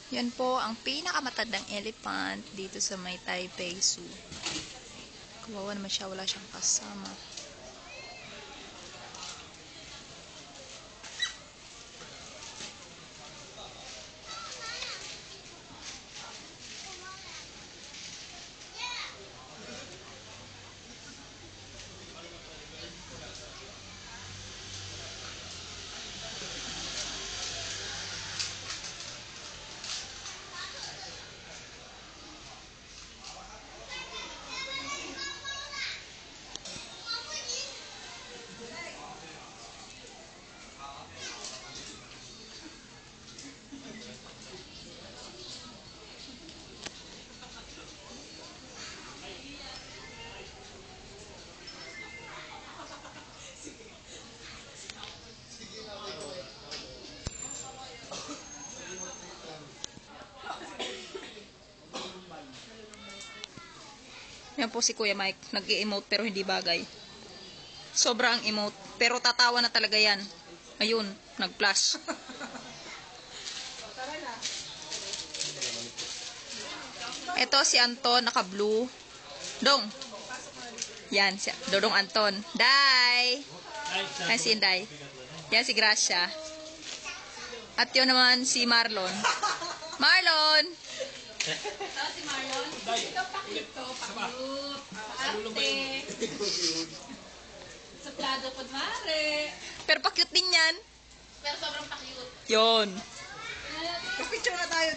Yan po ang pinakamatandang elephant dito sa may Taipei Zoo. Kawawa naman siya, wala siyang kasama. Yan po si Kuya Mike, nag-i-emote pero hindi bagay. Sobrang emote, pero tatawa na talaga yan. Ayun, nag-flash. Ito si Anton, naka-blue. Dong. Yan, si Dodong Anton. Day! Ay, si Inday. Yan si Gracia. At yun naman si Marlon. Marlon! Ito si Marlon. Ito pakit to. Pakut. Arte. Suplado po mare. Pero pa-cute din yan. Pero sobrang pakut. Yun. Picture na tayo